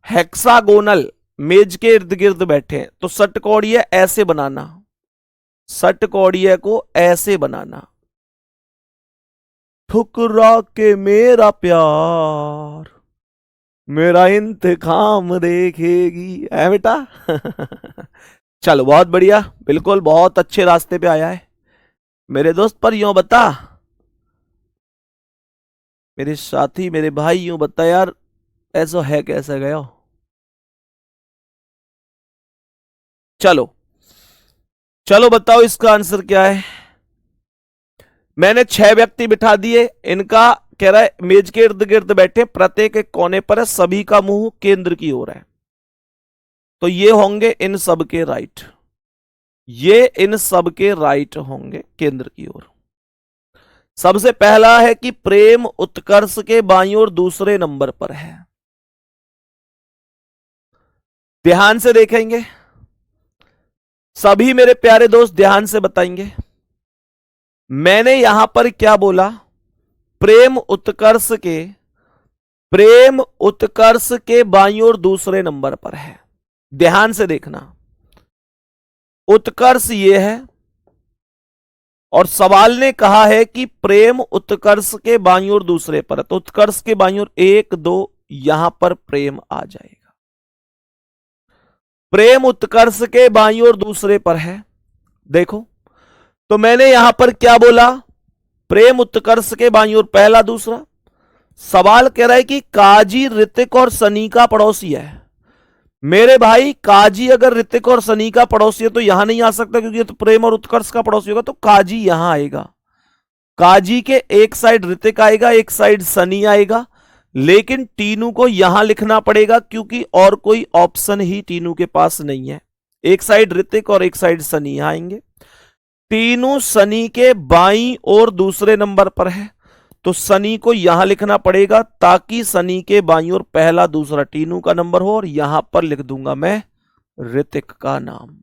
हेक्सागोनल मेज के इर्द गिर्द बैठे हैं। तो षटकोणीय ऐसे बनाना, षटकोणीय को ऐसे बनाना, ठुकरा के मेरा प्यार मेरा इंतकाम देखेगी, है बेटा? चलो बहुत बढ़िया, बिल्कुल बहुत अच्छे रास्ते पे आया है मेरे दोस्त। पर यूं बता मेरे साथी, मेरे भाई, यूं बता यार, ऐसा है कैसे गया? चलो चलो बताओ इसका आंसर क्या है। मैंने 6 व्यक्ति बिठा दिए, इनका कह रहा है मेज के इर्द गिर्द बैठे, प्रत्येक एक कोने पर है, सभी का मुंह केंद्र की ओर है। तो ये होंगे इन सब के राइट, ये इन सब के राइट होंगे केंद्र की ओर। सबसे पहला है कि प्रेम उत्कर्ष के बाईं ओर दूसरे नंबर पर है। ध्यान से देखेंगे सभी मेरे प्यारे दोस्त, ध्यान से बताएंगे। मैंने यहां पर क्या बोला? प्रेम उत्कर्ष के बाईं ओर दूसरे नंबर पर है। ध्यान से देखना, उत्कर्ष ये है और सवाल ने कहा है कि प्रेम उत्कर्ष के बाईं ओर दूसरे पर है। तो उत्कर्ष के बाईं ओर 1 2 यहां पर प्रेम आ जाएगा। प्रेम उत्कर्ष के बाईं ओर दूसरे पर है। देखो तो मैंने यहां पर क्या बोला? प्रेम उत्कर्ष के बाईं ओर पहला दूसरा। सवाल कह रहा है कि काजी ऋतिक और सनी का पड़ोसी है। मेरे भाई काजी अगर ऋतिक और सनी का पड़ोसी है तो यहां नहीं आ सकता, क्योंकि तो प्रेम और उत्कर्ष का पड़ोसी होगा, तो काजी यहां आएगा। काजी के एक साइड ऋतिक आएगा, एक साइड सनी आएगा, लेकिन टीनू को यहां लिखना पड़ेगा क्योंकि और कोई ऑप्शन ही टीनू के पास नहीं है। एक साइड ऋतिक और एक साइड सनी आएंगे। टीनू सनी के बाईं ओर दूसरे नंबर पर है, तो सनी को यहां लिखना पड़ेगा ताकि सनी के बाईं ओर पहला दूसरा टीनू का नंबर हो, और यहां पर लिख दूंगा मैं ऋतिक का नाम।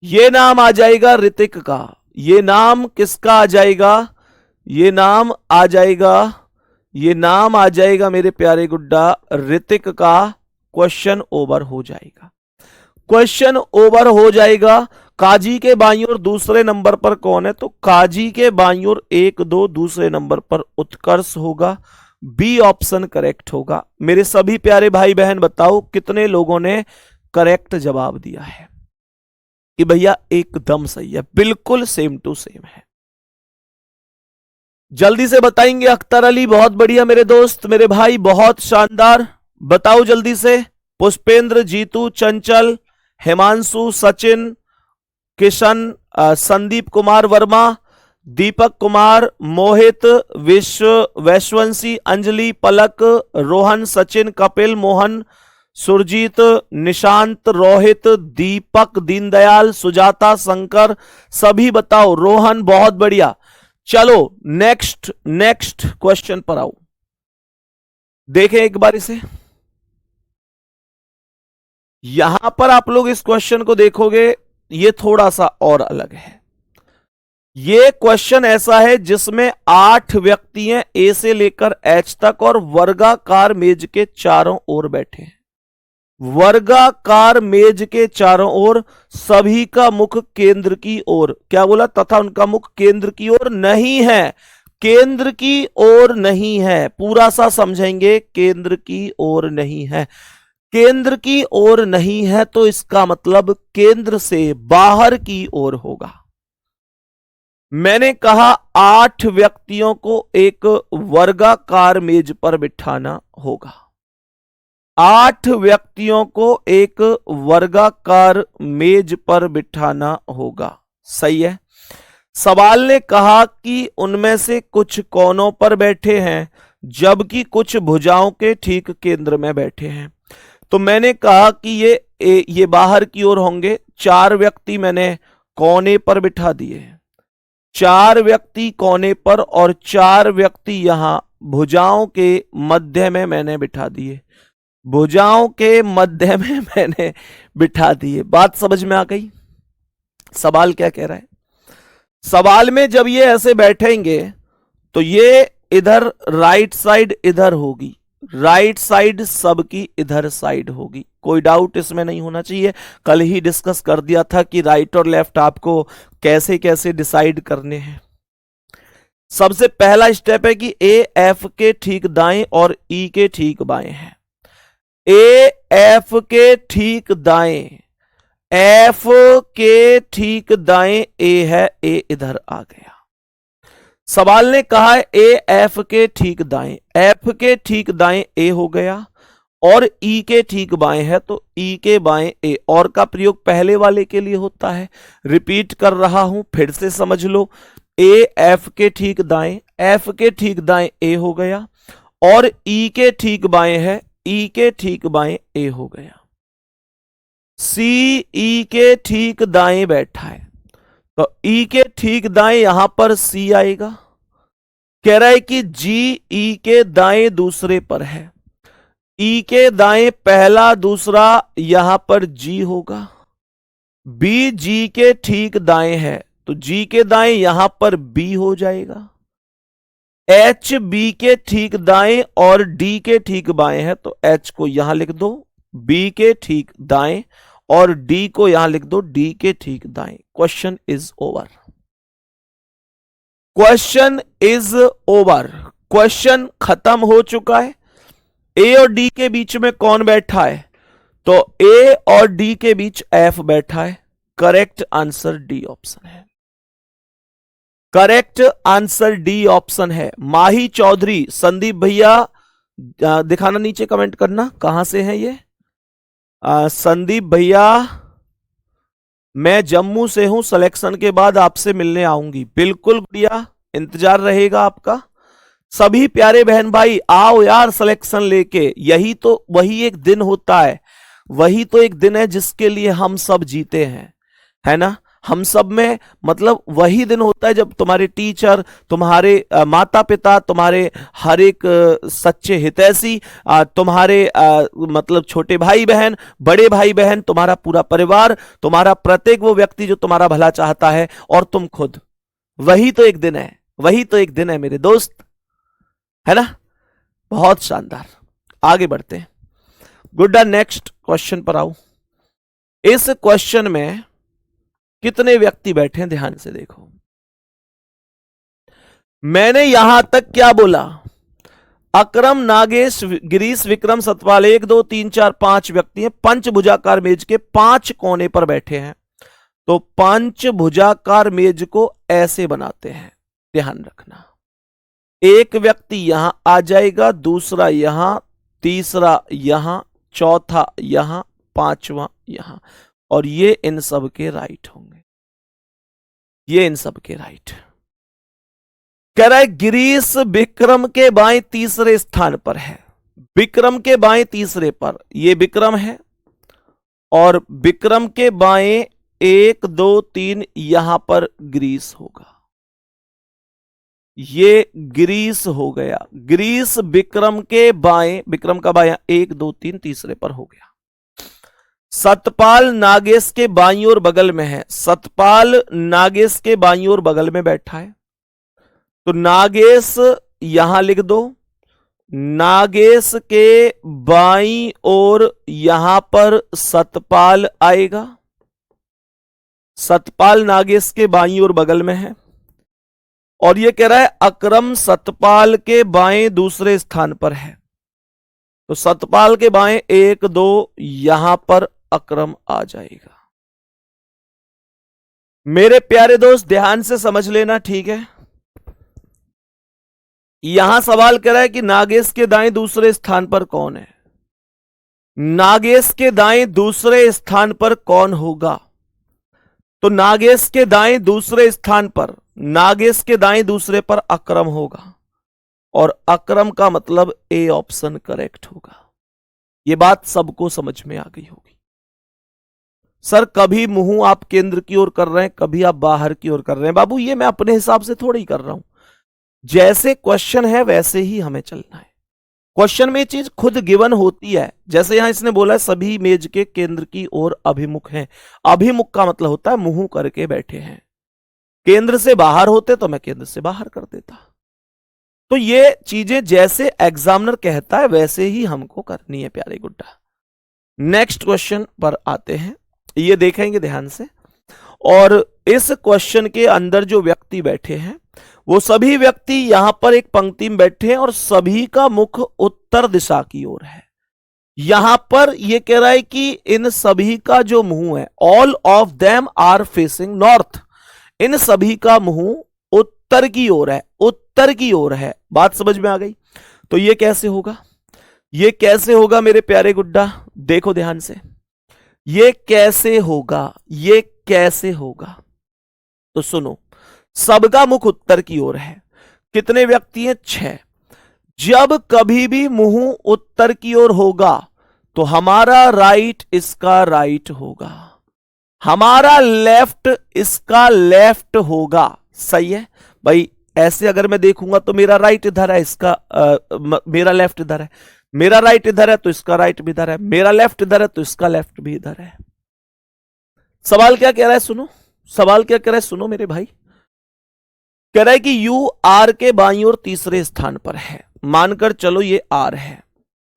ये नाम आ जाएगा ऋतिक का। ये नाम किसका आ जाएगा? ये नाम आ जाएगा, ये नाम आ जाएगा मेरे प्यारे गुड्डा ऋतिक का। क्वेश्चन ओवर हो जाएगा, क्वेश्चन ओवर हो जाएगा। काजी के बाईं ओर दूसरे नंबर पर कौन है? तो काजी के बाईं ओर 1 2 दूसरे नंबर पर उत्कर्ष होगा। बी ऑप्शन करेक्ट होगा। मेरे सभी प्यारे भाई बहन बताओ कितने लोगों ने करेक्ट जवाब दिया है? कि भैया एकदम सही है, बिल्कुल सेम टू सेम है। जल्दी से बताएंगे। अख्तर अली बहुत बढ़िया मेरे दोस्त, मेरे भाई बहुत शानदार, बताओ जल्दी से। पुष्पेंद्र, जीतू, चंचल, हिमांशु, सचिन, किशन, संदीप कुमार वर्मा, दीपक कुमार, मोहित, वैश्वंशी, अंजलि, पलक, रोहन, सचिन, कपिल, मोहन, सुरजीत, निशांत, रोहित, दीपक, दीनदयाल, सुजाता, शंकर, सभी बताओ। रोहन बहुत बढ़िया। चलो नेक्स्ट क्वेश्चन पर आओ, देखें एक बार इसे। यहां पर आप लोग इस क्वेश्चन को देखोगे, ये थोड़ा सा और अलग है। ये क्वेश्चन ऐसा है जिसमें 8 व्यक्ति हैं ए से लेकर एच तक और वर्गाकार मेज के चारों ओर बैठे हैं। वर्गाकार मेज के चारों ओर, सभी का मुख केंद्र की ओर, क्या बोला, तथा उनका मुख केंद्र की ओर नहीं है। केंद्र की ओर नहीं है, पूरा सा समझेंगे, केंद्र की ओर नहीं है। केंद्र की ओर नहीं है तो इसका मतलब केंद्र से बाहर की ओर होगा। मैंने कहा 8 व्यक्तियों को एक वर्गाकार मेज पर बिठाना होगा। 8 व्यक्तियों को एक वर्गाकार मेज पर बिठाना होगा, सही है। सवाल ने कहा कि उनमें से कुछ कोनों पर बैठे हैं जबकि कुछ भुजाओं के ठीक केंद्र में बैठे हैं। तो मैंने कहा कि ये बाहर की ओर होंगे। 4 व्यक्ति मैंने कोने पर बिठा दिए, 4 व्यक्ति कोने पर और 4 व्यक्ति यहां भुजाओं के मध्य में मैंने बिठा दिए, भुजाओं के मध्य में मैंने बिठा दिए। बात समझ में आ गई? सवाल क्या कह रहा है? सवाल में जब ये ऐसे बैठेंगे तो ये इधर राइट साइड इधर होगी, राइट साइड सबकी इधर साइड होगी। कोई डाउट इसमें नहीं होना चाहिए। कल ही डिस्कस कर दिया था कि राइट और लेफ्ट आपको कैसे कैसे डिसाइड करने हैं। सबसे पहला स्टेप है कि ए एफ के ठीक दाएं और ई के ठीक बाएं है। ए एफ के ठीक दाएं, एफ के ठीक दाएं ए है, ए इधर आ गया। सवाल ने कहा है ए एफ के ठीक दाएं, एफ के ठीक दाएं ए हो गया और ई के ठीक बाएं है तो ई के बाएं ए। और का प्रयोग पहले वाले के लिए होता है, रिपीट कर रहा हूं, फिर से समझ लो। ए एफ के ठीक दाएं, एफ के ठीक दाएं ए हो गया और ई के ठीक बाएं है, ई के ठीक बाएं ए हो गया। सी ई के ठीक दाएं बैठा है तो ई के ठीक दाएं यहां पर सी आएगा। कह रहा है कि जी ई के दाएं दूसरे पर है, ई के दाएं पहला दूसरा यहां पर जी होगा। बी जी के ठीक दाएं है तो जी के दाएं यहां पर बी हो जाएगा। एच बी के ठीक दाएं और डी के ठीक बाएं है तो एच को यहां लिख दो, बी के ठीक दाएं और डी को यहां लिख दो, डी के ठीक दाएं। Question is over, question is over, question खत्म हो चुका है। ए और डी के बीच में कौन बैठा है? तो ए और डी के बीच एफ बैठा है। करेक्ट आंसर डी ऑप्शन है, करेक्ट आंसर डी ऑप्शन है। माही चौधरी, संदीप भैया दिखाना, नीचे कमेंट करना कहां से है ये। संदीप भैया मैं जम्मू से हूं, सिलेक्शन के बाद आपसे मिलने आऊंगी। बिल्कुल भैया, इंतजार रहेगा आपका। सभी प्यारे बहन भाई आओ यार सिलेक्शन लेके, यही तो वही एक दिन होता है, वही तो एक दिन है जिसके लिए हम सब जीते हैं, है ना। हम सब में मतलब वही दिन होता है जब तुम्हारे टीचर, तुम्हारे माता पिता, तुम्हारे हर एक सच्चे हितैषी, तुम्हारे मतलब छोटे भाई बहन, बड़े भाई बहन, तुम्हारा पूरा परिवार, तुम्हारा प्रत्येक वो व्यक्ति जो तुम्हारा भला चाहता है और तुम खुद, वही तो एक दिन है, वही तो एक दिन है मेरे दोस्त, है ना। बहुत शानदार, आगे बढ़ते हैं। गुड्डा नेक्स्ट क्वेश्चन पर आओ। इस क्वेश्चन में कितने व्यक्ति बैठे हैं ध्यान से देखो। मैंने यहां तक क्या बोला? अकरम, नागेश, गिरीश, विक्रम, सतपाल, 1 2 3 4 5 व्यक्ति हैं, पंचभुजाकार मेज के 5 कोने पर बैठे हैं। तो पंचभुजाकार मेज को ऐसे बनाते हैं, ध्यान रखना। एक व्यक्ति यहां आ जाएगा, दूसरा यहां, तीसरा यहां, चौथा यहां, पांचवा यहां, और ये इन सब के राइट होंगे। ये इन सब के राइट। कह रहा है गिरीश विक्रम के बाएं तीसरे स्थान पर है। विक्रम के बाएं तीसरे पर, ये विक्रम है और विक्रम के बाएं 1 2 3 यहां पर गिरीश होगा। ये गिरीश हो गया। गिरीश विक्रम के बाएं, विक्रम का बायां 1 2 3 तीसरे पर हो गया। सतपाल नागेश के बाईं ओर बगल में है। सतपाल नागेश के बाईं ओर बगल में बैठा है, तो नागेश यहां लिख दो। नागेश के बाईं ओर यहां पर सतपाल आएगा। सतपाल नागेश के बाईं ओर बगल में है और यह कह रहा है अकरम सतपाल के बाएं दूसरे स्थान पर है, तो सतपाल के बाएं 1 2 यहां पर अकरम आ जाएगा। मेरे प्यारे दोस्त ध्यान से समझ लेना, ठीक है। यहां सवाल कर रहा है कि नागेश के दाएं दूसरे स्थान पर कौन है। नागेश के दाएं दूसरे स्थान पर कौन होगा, तो नागेश के दाएं दूसरे स्थान पर, नागेश के दाएं दूसरे पर अकरम होगा और अकरम का मतलब ए ऑप्शन करेक्ट होगा। यह बात सबको समझ में आ गई होगी। सर कभी मुंह आप केंद्र की ओर कर रहे हैं, कभी आप बाहर की ओर कर रहे हैं। बाबू ये मैं अपने हिसाब से थोड़ी ही कर रहा हूं, जैसे क्वेश्चन है वैसे ही हमें चलना है। क्वेश्चन में चीज खुद गिवन होती है। जैसे यहां इसने बोला है सभी मेज के केंद्र की ओर अभिमुख हैं। अभिमुख का मतलब होता है मुंह करके बैठे हैं। केंद्र से बाहर होते तो मैं केंद्र से बाहर कर देता। तो ये चीजें जैसे एग्जामिनर कहता है वैसे ही हमको करनी है प्यारे गुड्डा। नेक्स्ट क्वेश्चन पर आते हैं, ये देखेंगे ध्यान से। और इस क्वेश्चन के अंदर जो व्यक्ति बैठे हैं वो सभी व्यक्ति यहां पर एक पंक्ति में बैठे हैं और सभी का मुख उत्तर दिशा की ओर है। यहां पर यह कह रहा है कि इन सभी का जो मुंह है, all of them are facing north, इन सभी का मुंह उत्तर की ओर है, उत्तर की ओर है। बात समझ में आ गई। तो यह कैसे होगा, यह कैसे होगा मेरे प्यारे गुड्डा, देखो ध्यान से। यह कैसे होगा, यह कैसे होगा, तो सुनो। सबका मुख उत्तर की ओर है। कितने व्यक्ति हैं, 6। जब कभी भी मुंह उत्तर की ओर होगा तो हमारा राइट इसका राइट होगा, हमारा लेफ्ट इसका लेफ्ट होगा। सही है भाई। ऐसे अगर मैं देखूंगा तो मेरा राइट इधर है, इसका मेरा लेफ्ट इधर है, मेरा राइट इधर है तो इसका राइट भी इधर है, मेरा लेफ्ट इधर है तो इसका लेफ्ट भी इधर है। सवाल क्या कह रहा है सुनो, सवाल क्या कह रहा है सुनो मेरे भाई। कह रहा है कि यू आर के बाईं ओर तीसरे स्थान पर है। मानकर चलो ये आर है,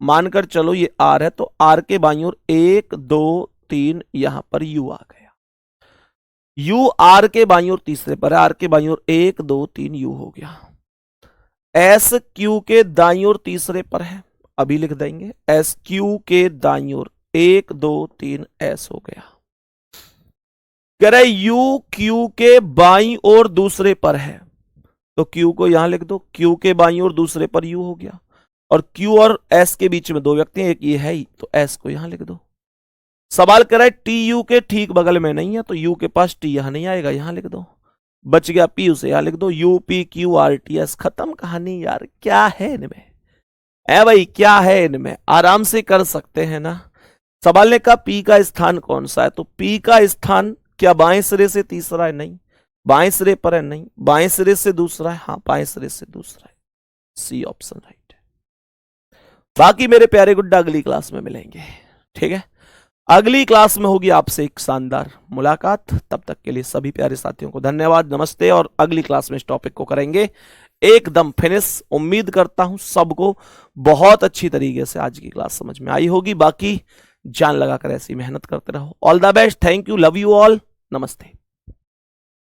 मानकर चलो ये आर है, तो आर के बाईं ओर 1 2 3 यहां पर यू आ गया। यू आर के बाईं ओर तीसरे पर है, आर के बाईं ओर 1 2 3 यू हो गया। एस क्यू के दाईं ओर तीसरे पर है, अभी लिख देंगे। एस क्यू के दाईं ओर 1 2 3 एस हो गया। कह रहा है यू क्यू के बाईं ओर दूसरे पर है, तो क्यू को यहां लिख दो। क्यू के बाईं ओर दूसरे पर यू हो गया और क्यू और एस के बीच में 2 व्यक्ति हैं, एक ये है ही, तो एस को यहां लिख दो। सवाल कर रहा है टी यू के ठीक बगल में नहीं है, तो यू के पास टी यहां नहीं आएगा, यहां लिख दो। बच गया पी, उसे यहां लिख दो। U P Q R T S, खत्म कहानी यार। क्या है इनमें, है भाई, क्या है इनमें, आराम से कर सकते हैं ना। सवाल ने कहा पी का स्थान कौन सा है, तो पी का स्थान क्या बाएं सिरे से तीसरा है, नहीं। बाएं सिरे पर है, नहीं। बाएं सिरे से दूसरा है, हाँ बाएं सिरे से दूसरा है। सी ऑप्शन राइट है। बाकी मेरे प्यारे गुड्डा अगली क्लास में मिलेंगे, ठीक है। अगली क्लास में होगी आपसे एक शानदार मुलाकात। तब तक के लिए सभी प्यारे साथियों को धन्यवाद, नमस्ते। और अगली क्लास में इस टॉपिक को करेंगे एकदम फिनिश। उम्मीद करता हूं सबको बहुत अच्छी तरीके से आज की क्लास समझ में आई होगी। बाकी जान लगाकर ऐसी मेहनत करते रहो। All the best, thank you, love you all, नमस्ते।